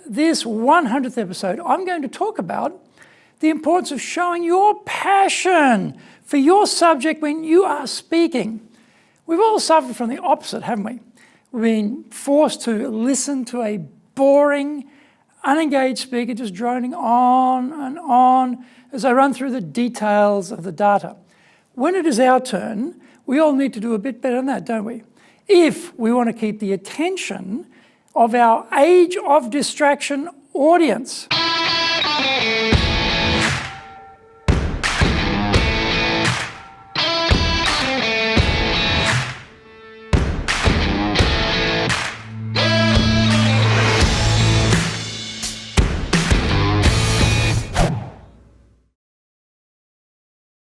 this 100th episode, I'm going to talk about the importance of showing your passion for your subject when you are speaking. We've all suffered from the opposite, haven't we? We've been forced to listen to a boring, unengaged speaker just droning on and on as they run through the details of the data. When it is our turn, we all need to do a bit better than that, don't we? If we want to keep the attention of our age of distraction audience.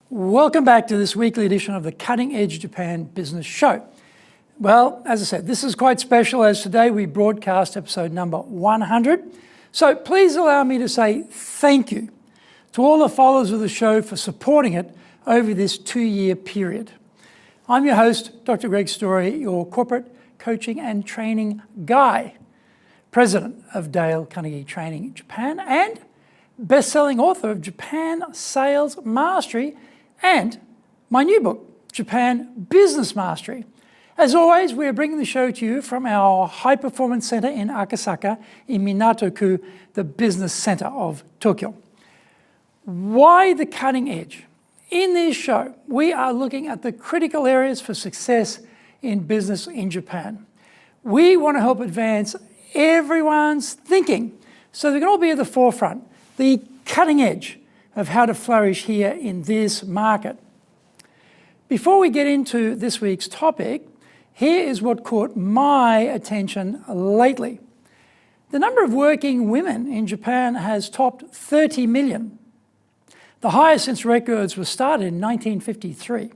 Welcome back to this weekly edition of the Cutting Edge Japan Business Show. Well, as I said, this is quite special as today we broadcast episode number 100. So please allow me to say thank you to all the followers of the show for supporting it over this 2-year period. I'm your host, Dr. Greg Story, your corporate coaching and training guy, president of Dale Carnegie Training Japan, and best-selling author of Japan Sales Mastery and my new book, Japan Business Mastery. As always, we are bringing the show to you from our High Performance Center in Akasaka in Minato-ku, the business center of Tokyo. Why the cutting edge? In this show, we are looking at the critical areas for success in business in Japan. We want to help advance everyone's thinking so they can all be at the forefront, the cutting edge of how to flourish here in this market. Before we get into this week's topic, here is what caught my attention lately. The number of working women in Japan has topped 30 million, the highest since records were started in 1953.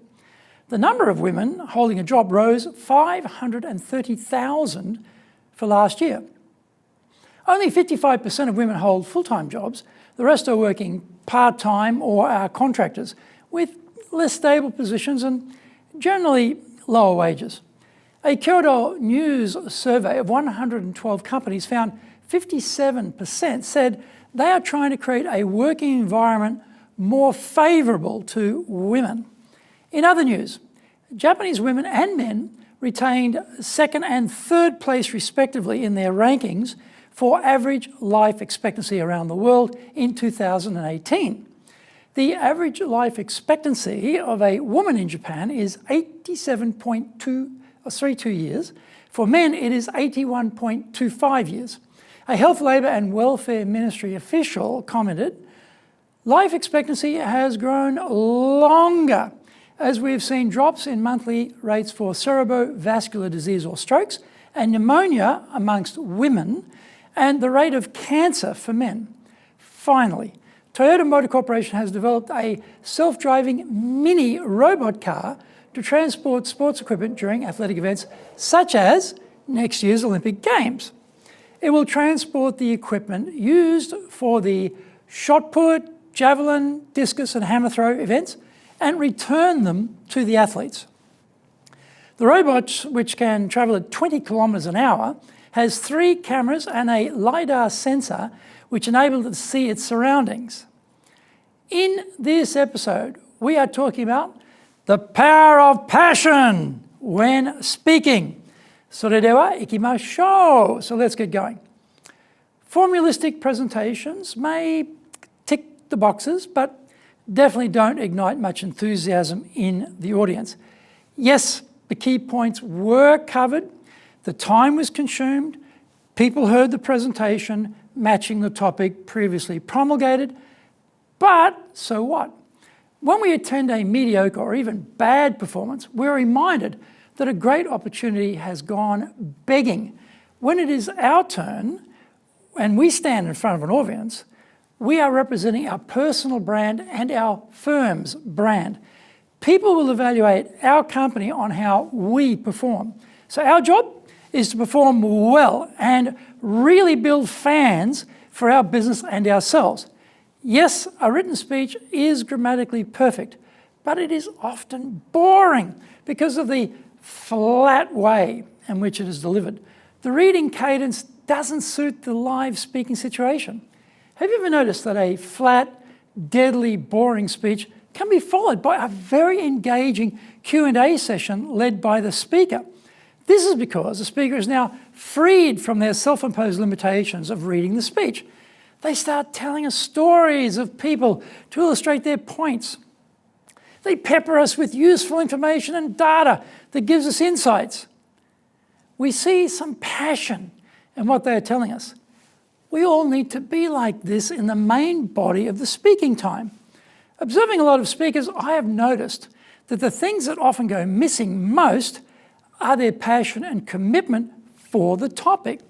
The number of women holding a job rose 530,000 for last year. Only 55% of women hold full-time jobs. The rest are working part-time or are contractors with less stable positions and generally lower wages. A Kyoto News survey of 112 companies found 57% said they are trying to create a working environment more favourable to women. In other news, Japanese women and men retained second and third place respectively in their rankings for average life expectancy around the world in 2018. The average life expectancy of a woman in Japan is 87.32 years. For men, it is 81.25 years. A Health, Labour and Welfare Ministry official commented, "Life expectancy has grown longer as we've seen drops in monthly rates for cerebrovascular disease or strokes and pneumonia amongst women and the rate of cancer for men." Finally, Toyota Motor Corporation has developed a self-driving mini robot car to transport sports equipment during athletic events such as next year's Olympic Games. It will transport the equipment used for the shot put, javelin, discus and hammer throw events and return them to the athletes. The robot, which can travel at 20 kilometers an hour, has 3 cameras and a LiDAR sensor which enable it to see its surroundings. In this episode, we are talking about the power of passion when speaking. それでは行きましょう. So let's get going. Formulistic presentations may tick the boxes, but definitely don't ignite much enthusiasm in the audience. Yes, the key points were covered. The time was consumed. People heard the presentation matching the topic previously promulgated. But so what? When we attend a mediocre or even bad performance, we're reminded that a great opportunity has gone begging. When it is our turn and we stand in front of an audience, we are representing our personal brand and our firm's brand. People will evaluate our company on how we perform. So our job is to perform well and really build fans for our business and ourselves. Yes, a written speech is grammatically perfect, but it is often boring because of the flat way in which it is delivered. The reading cadence doesn't suit the live speaking situation. Have you ever noticed that a flat, deadly, boring speech can be followed by a very engaging Q&A session led by the speaker? This is because the speaker is now freed from their self-imposed limitations of reading the speech. They start telling us stories of people to illustrate their points. They pepper us with useful information and data that gives us insights. We see some passion in what they are telling us. We all need to be like this in the main body of the speaking time. Observing a lot of speakers, I have noticed that the things that often go missing most are their passion and commitment for the topic.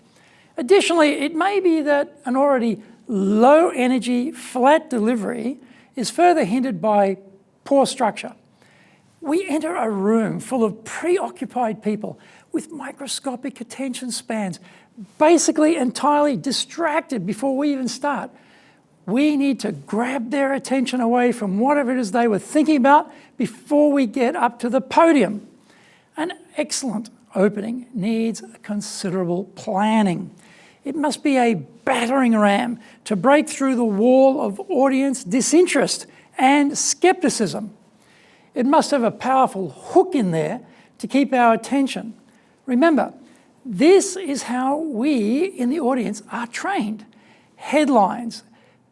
Additionally, it may be that an already low energy, flat delivery is further hindered by poor structure. We enter a room full of preoccupied people with microscopic attention spans, basically entirely distracted before we even start. We need to grab their attention away from whatever it is they were thinking about before we get up to the podium. An excellent opening needs considerable planning. It must be a battering ram to break through the wall of audience disinterest and skepticism. It must have a powerful hook in there to keep our attention. Remember, this is how we in the audience are trained. Headlines,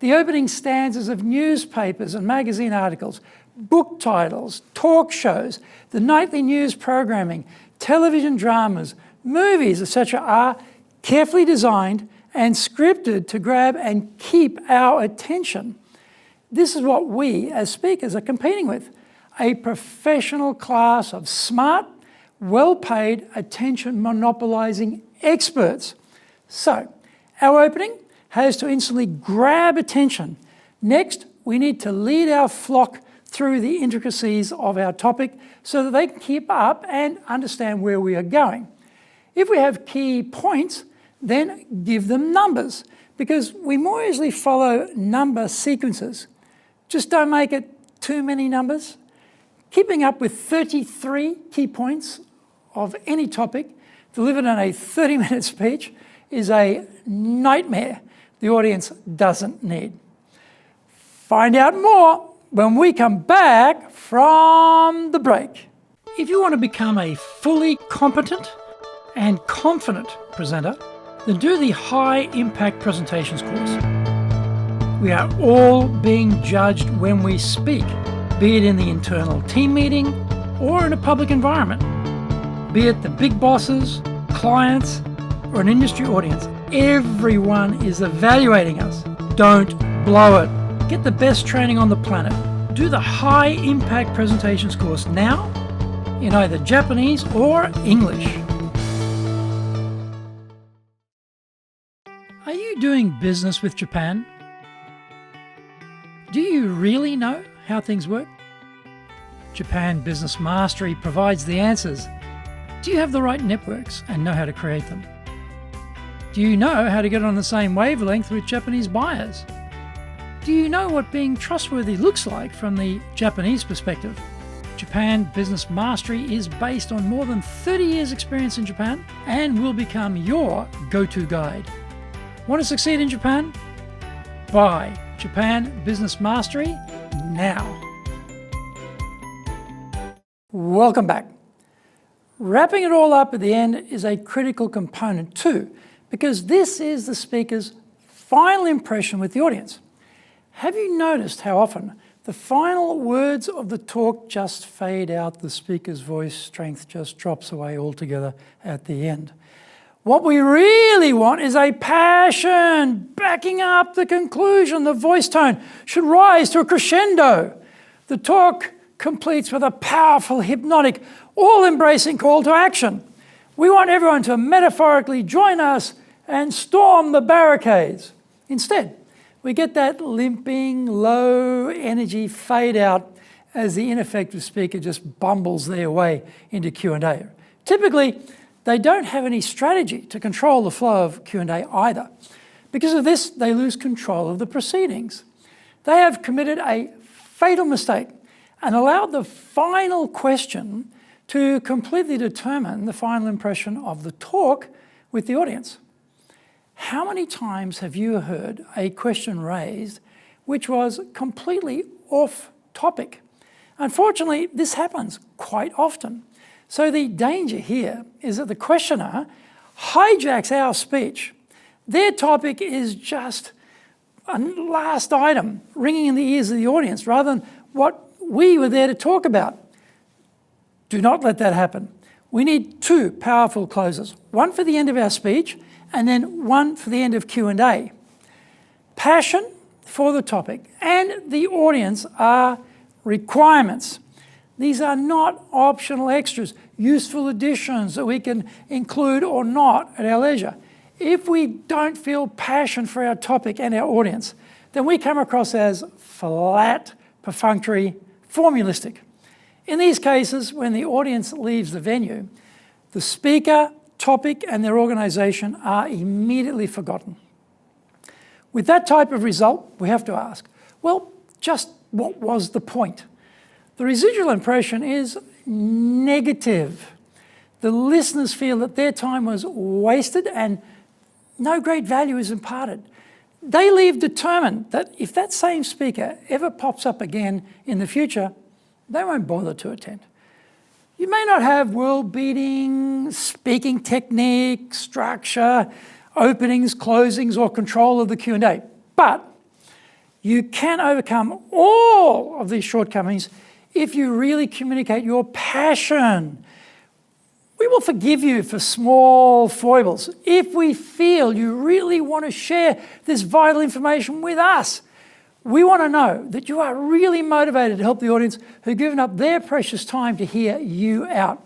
the opening stanzas of newspapers and magazine articles, book titles, talk shows, the nightly news programming, television dramas, movies, etc. are carefully designed and scripted to grab and keep our attention. This is what we as speakers are competing with, a professional class of smart, well-paid, attention monopolizing experts. So, our opening has to instantly grab attention. Next, we need to lead our flock through the intricacies of our topic so that they can keep up and understand where we are going. If we have key points, then give them numbers, because we more easily follow number sequences. Just don't make it too many numbers. Keeping up with 33 key points of any topic delivered in a 30-minute speech is a nightmare the audience doesn't need. Find out more when we come back from the break. If you want to become a fully competent and confident presenter, then do the High Impact Presentations course. We are all being judged when we speak, be it in the internal team meeting or in a public environment. Be it the big bosses, clients, or an industry audience, everyone is evaluating us. Don't blow it. Get the best training on the planet. Do the High Impact Presentations course now in either Japanese or English. Are you doing business with Japan? Do you really know how things work? Japan Business Mastery provides the answers. Do you have the right networks and know how to create them? Do you know how to get on the same wavelength with Japanese buyers? Do you know what being trustworthy looks like from the Japanese perspective? Japan Business Mastery is based on more than 30 years' experience in Japan and will become your go-to guide. Want to succeed in Japan? Buy Japan Business Mastery now. Welcome back. Wrapping it all up at the end is a critical component too, because this is the speaker's final impression with the audience. Have you noticed how often the final words of the talk just fade out, the speaker's voice strength just drops away altogether at the end? What we really want is a passion backing up the conclusion. The voice tone should rise to a crescendo. The talk completes with a powerful, hypnotic, all-embracing call to action. We want everyone to metaphorically join us and storm the barricades. Instead, we get that limping, low-energy fade-out as the ineffective speaker just bumbles their way into Q&A. Typically, they don't have any strategy to control the flow of Q&A either. Because of this, they lose control of the proceedings. They have committed a fatal mistake and allowed the final question to completely determine the final impression of the talk with the audience. How many times have you heard a question raised which was completely off topic? Unfortunately, this happens quite often. So the danger here is that the questioner hijacks our speech. Their topic is just a last item ringing in the ears of the audience rather than what we were there to talk about. Do not let that happen. We need two powerful closes, one for the end of our speech and then one for the end of Q&A. Passion for the topic and the audience are requirements. These are not optional extras, useful additions that we can include or not at our leisure. If we don't feel passion for our topic and our audience, then we come across as flat, perfunctory, formulistic. In these cases, when the audience leaves the venue, the speaker, topic, and their organisation are immediately forgotten. With that type of result, we have to ask, well, just what was the point? The residual impression is negative. The listeners feel that their time was wasted and no great value is imparted. They leave determined that if that same speaker ever pops up again in the future, they won't bother to attend. You may not have world-beating speaking technique, structure, openings, closings, or control of the Q&A, but you can overcome all of these shortcomings if you really communicate your passion. We will forgive you for small foibles if we feel you really want to share this vital information with us. We want to know that you are really motivated to help the audience who've given up their precious time to hear you out.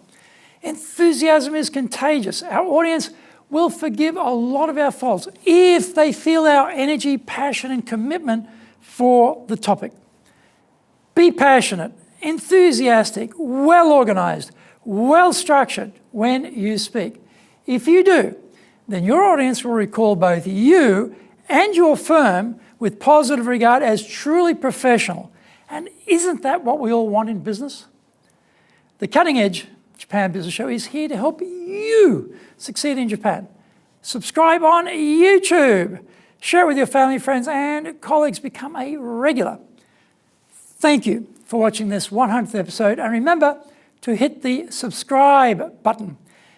Enthusiasm is contagious. Our audience will forgive a lot of our faults if they feel our energy, passion, and commitment for the topic. Be passionate, enthusiastic, well-organised, well-structured when you speak. If you do, then your audience will recall both you and your firm with positive regard as truly professional. And isn't that what we all want in business? The Cutting Edge Japan Business Show is here to help you succeed in Japan. Subscribe on YouTube. Share it with your family, friends, and colleagues. Become a regular. Thank you for watching this 100th episode. And remember to hit the subscribe button.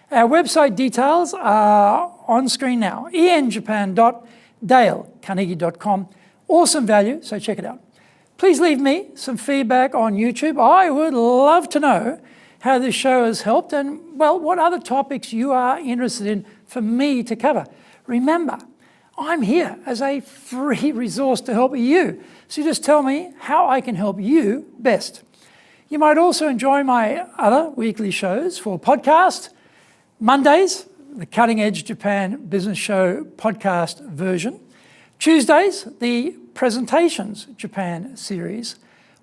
Our website details are on screen now. enjapan.dalecarnegie.com. Awesome value, so check it out. Please leave me some feedback on YouTube. I would love to know how this show has helped and, well, what other topics you are interested in for me to cover. Remember, I'm here as a free resource to help you. So just tell me how I can help you best. You might also enjoy my other weekly shows for podcast. Mondays, the Cutting Edge Japan Business Show podcast version. Tuesdays, the Presentations Japan series.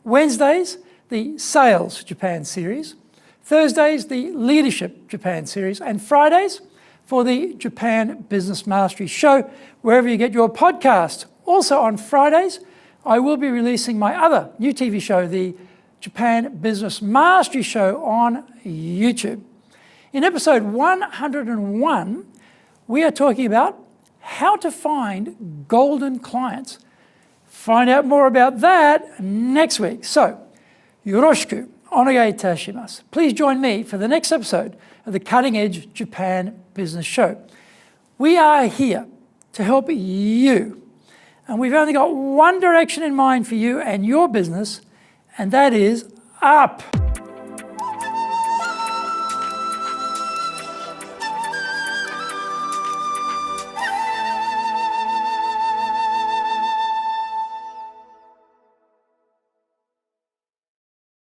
Wednesdays, the Sales Japan series. Thursdays, the Leadership Japan series. And Fridays, for the Japan Business Mastery Show, wherever you get your podcast. Also on Fridays, I will be releasing my other new TV show, the Japan Business Mastery Show on YouTube. In episode 101, we are talking about how to find golden clients. Find out more about that next week. So, yoroshiku onegai itashimasu. Please join me for the next episode of the Cutting Edge Japan Business Show. We are here to help you. And we've only got one direction in mind for you and your business, and that is up.